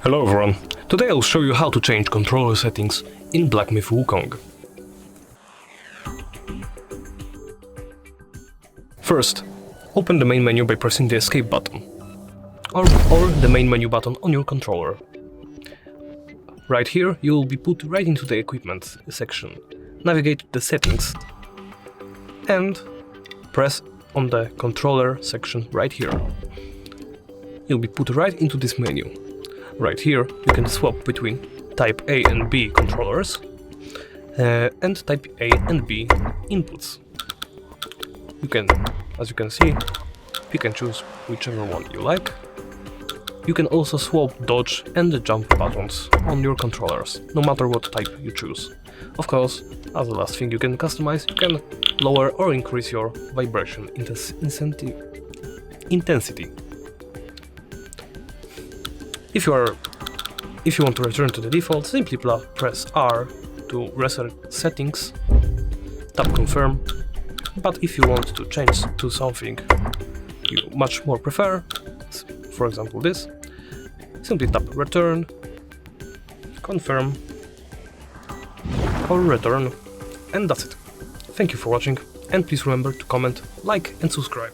Hello everyone, today I'll show you how to change controller settings in Black Myth Wukong. First, open the main menu by pressing the escape button, or the main menu button on your controller. Right here you will be put right into the equipment section. Navigate to the settings and press on the controller section right here. You'll be put right into this menu. Right here you can swap between type A and B controllers and type A and B inputs. As you can see, you can choose whichever one you like. You can also swap dodge and the jump buttons on your controllers, no matter what type you choose. Of course, as the last thing you can customize, you can lower or increase your vibration intensity. If you want to return to the default, simply press R to reset settings, tap confirm. But if you want to change to something you much more prefer, for example this, simply tap return, confirm, or return, and that's it. Thank you for watching, and please remember to comment, like and subscribe.